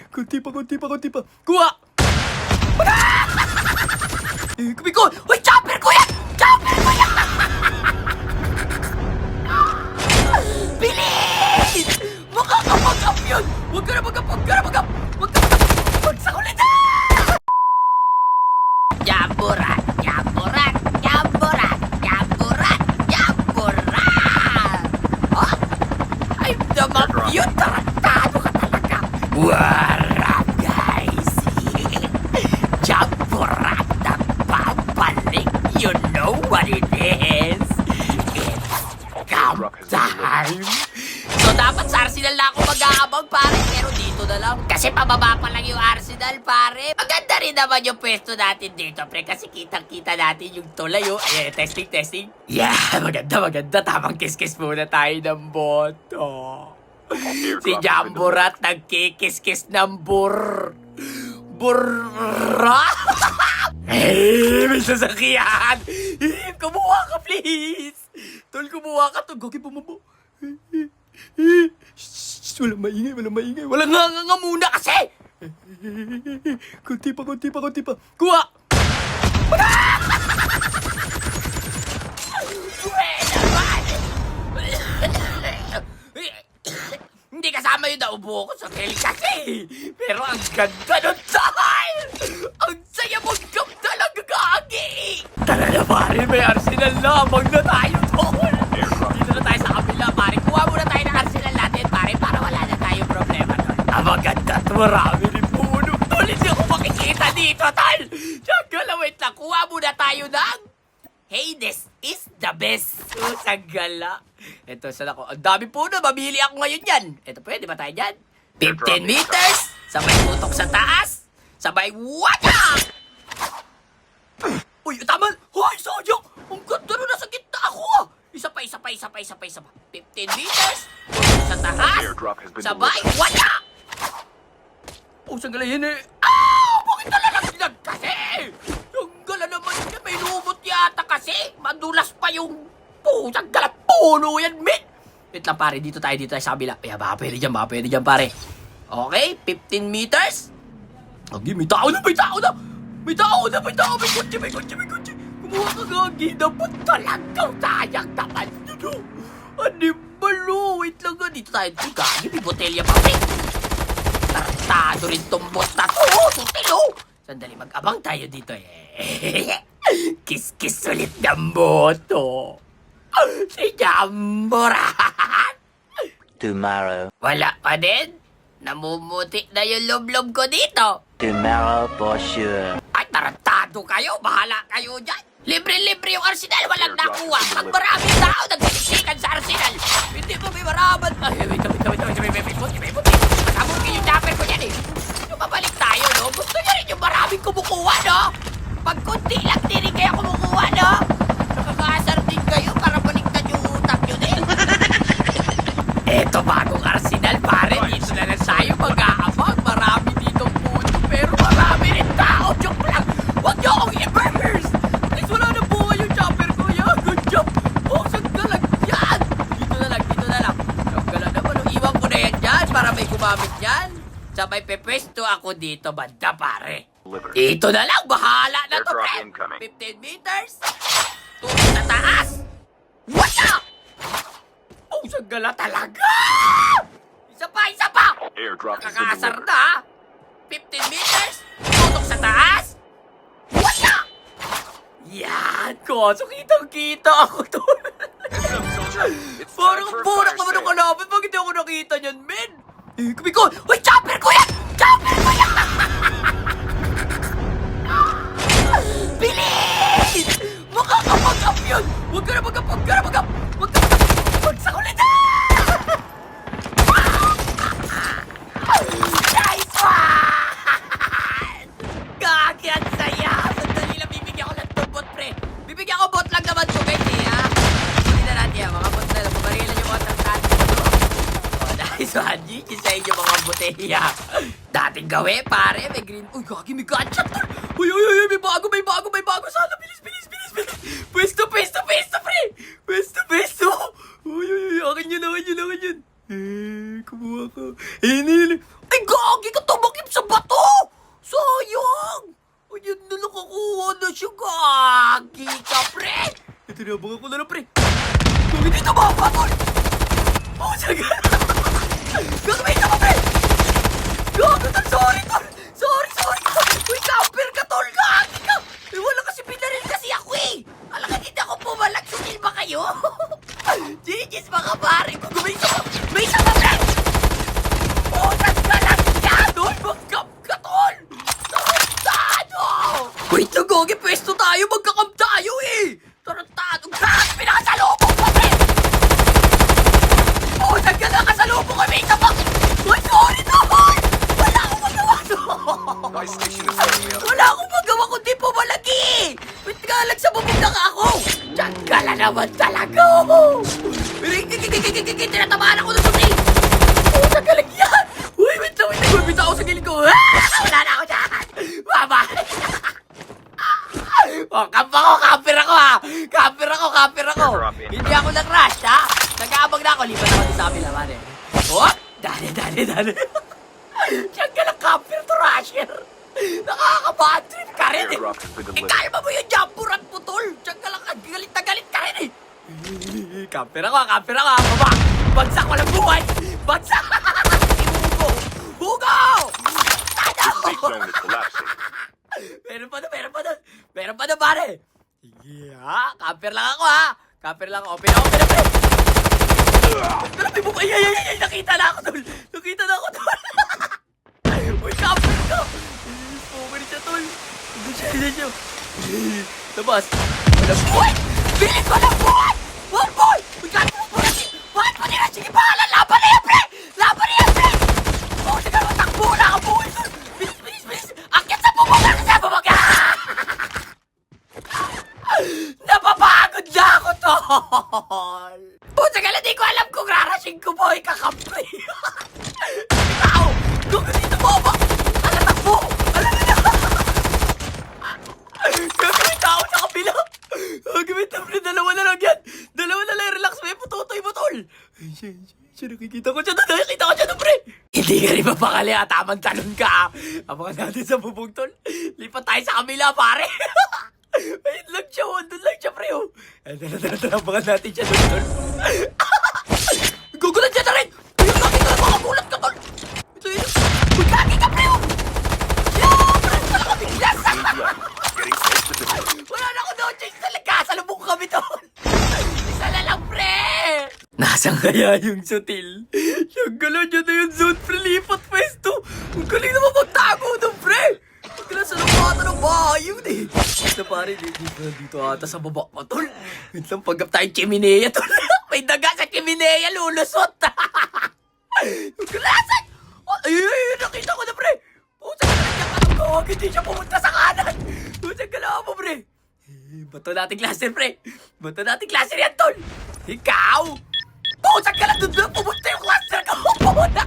Kunti pa. Kuha! Kumiko! Uy, chopper ko yan! Bilis! Makakapag-up yun! Huwag ka na mag-up! Huwag sa kulit! Jamburat! Oh? Ay, naman yun! Tarantado ka talaga! What up, guys? Jamburat na babalik! You know what it is? It's come time! So, dapat sa Arsenal na ako mag-aabang, pare. Pero dito na lang. Kasi pababa pa lang yung Arsenal, pare. Maganda rin naman yung pwesto natin dito, pre. Kasi kitang-kita natin yung tulay, oh. Ayan, testing. Yeah, maganda. Tamang kiss-kiss muna tayo ng boto. Si Jamburat nagkikis-kiss ng burra. Hey, may sasakyan. Kumuha ka, please. Tol, kumuha ka. Tol, gagi bumabo. Walang maingay. Walang nga muna kasi. Kunti pa. Kuha. Hindi kasama yung naubo ko sa Kelly kasi. Pero ang ganda nun, Tal! Ang saya mag-gam talaga, gagi! Tara na, pare, may Arsenal lamang na tayo, Tol! Dito na tayo sa kabila, pare. Kuha muna tayo ng Arsenal natin, pare, para wala na tayong problema, Tol. Ang maganda at marami rin puno, Tol. Hindi ako makikita dito, Tol! Tsaka, wait lang. Kuha muna tayo ng Hades is the best. Sa gala. Ito, saan ako? Ang dami po na. Mabili ako ngayon yan. Ito, pwede ba tayo dyan? 15 meters. Sabay putok sa taas. Sabay wata! Uy, tama. Hoy, Sojo! Ang ganda na nasa gitna ako. Isa pa. 15 meters. Putok sa taas. Sabay wata! Oh, saan gala yan eh? Bakit nalalaglag kasi? Ang gala naman yan. May lumot yata kasi. Madulas pa yung pusang gala puno yan, men! Wait lang, pare. Dito tayo sa kabila. Kaya baka pwede dyan, pare. Okay, 15 meters. Gagi, may tao na! May kotse. Kumuha ka, Gagi. Dapat talagang sayang naman. Anibalo. Wait lang nga. Dito tayo. Gagi, may botelya pa, pre. Tartado rin tong bot na to. Tutilo. Sandali, mag-abang tayo dito, eh. Kiss-kiss ulit ng boto. Si Jamburat. Tomorrow. Wala pa din. Namumuti na yung loob-loob ko dito. Tomorrow for sure. Ay, tarantado kayo. Bahala kayo dyan. Libre-libre yung Arsenal. Walang nakuha. Pag maraming tao, nagsisikan sa Arsenal. Hindi mo may maraman. Ay, wait. May puti. Masabog yung chopper ko yan, eh. Yung babalik tayo, no? Gusto nyo rin yung maraming kumukuha, no? Pag kunti lang din kayo kumukuha, no? Nakakaasar din kayo para baliktad yung utak nyo din. Eto, bagong Arsenal, pare. Dito na lang tayo mag-aabang. Marami ditong puno, pero marami rin tao. Joke lang. Huwag nyo akong i-burgers. At least wala na buhay yung chopper ko. Yeah, good job. Oh, sagalag yan. Dito na lang. Sagalag naman. Iwan ko na yan dyan para may gumamit yan. Sabay pepwesto ako dito, banda, pare. Dito na lang, bahala na to, pre. 15 meters. Tutok sa taas. What up? Oh, sagala talaga. Isa pa. Nakakaasar na, ha? 15 meters. Tutok sa taas. What up? Yan, koso kitang-kita ako to. Parang burak naman ang kalapit. Bakit hindi ako nakita niyan, men? Kumiko! Uy, chopper ko yan! Bilis! Makakapag-up yun! Huwag ka na mag-up! Huwag sa kulit! Nice one! Gagi, ang saya! Sandali lang, bibigyan ko lang itong bot, pre. Bibigyan ko bot lang naman ito, guys, eh, ha? Hindi na natin, mga bot na lang. Pabarilan yung bot ng tayo. Nice one, GG sa inyo, mga boteya. Dating gawe, pare. May green. Uy, Gagi, may gunshot. Uy, may bago. Sana, bilis. Pwesto, pre. Pwesto. Uy, akin yun. Kumuha ka. Ay, supply station is setting me up. Wala akong magawa kundi pumalagi! Wait nga lang sa bubog na nga ako! Diyan ka na naman talaga! Tinatamaan ako ng puti! Oh, nagaling yan! Uy, wait lang! Gulbit ako sa gilid ko! Wala na ako dyan! Bye-bye! Oh, camper ako ha! Camper ako! Hindi ako nag-rush ha! Nag-aabang na ako, lipat ako din sa kabila, mare. Oh! Dali! Diyan ka lang camper to rusher! Nakaka-bad trip ka rin eh! Airdrop has been Eh, delivered. kaya mo yung jumpuran putol! Diyan ka lang, galit na galit ka rin eh! Camper ako ha! Baba! Bagsak, walang buhay! Bagsak! Hugo! Safe zone is collapsing. Meron pa na, pare! Yeah, camper lang ako ha! Camper lang ako. Open. Grabe mo, ay, nakita na ako, tol! Uy, camper ka! Over siya, tol! Hindi siya. Labas! Walang buhay! Bilis, walang buhay! One boy! Uy, gano'n mo na si... Bakit mo nila? Sige, bahala! Laban na yan, pre! Oh, sige, matakbo! Wala ka buhay, tol! Bilis! Akyat sa bubong! Napapagod na ako, tol! Puta ka lang, di ko alam kung rarashing ko po ikakampi. Ikaw! Kung dito mo ba? Takbo! Alam na! Gagawin tao sa kabila! Gagawin tao, dalawa na lang yan! Relax mo, pututoy mo, tol! Siya, nakikita ko siya doon, pre! Hindi ka rin mapakali, tamang talon ka, Abangan natin sa bubong, tol. Lipat tayo sa kabila, pare! Ayun lang siya, doon lang siya, pre, oh. Tara, abangan natin siya doon, tol. Gugulan siya na rin! Ayun, nakita na, makagulat ka, tol! Ito, uy, kaki ka, pre, oh! Pre, wala ka biglas! Getting close to the Wala na ako doon, Chase, talaga! Salubong ko kami doon! Isa na lang, pre! Nasaan kaya yung sutil? Yung galaw niya na yung zone, pre, lipat pwesto! Ang galing naman magtago doon, pre! Ang galang sa lupatan ng bahay yun, eh! Ito, pare, dito ata sa baba ko, tol. Wait lang, pagkap tayong chiminea, tol. May daga sa chiminea, lulusot! Ang galasan! Ay, nakita ko na, pre! Pusa ka na nagkakaroon ko, huwag hindi siya pumunta sa kanan! Pusa ka lang mo, pre! Bato natin cluster, pre! Bato natin cluster yan, tol! Ikaw! Pusa ka lang doon, pumunta yung cluster ko! Pumunta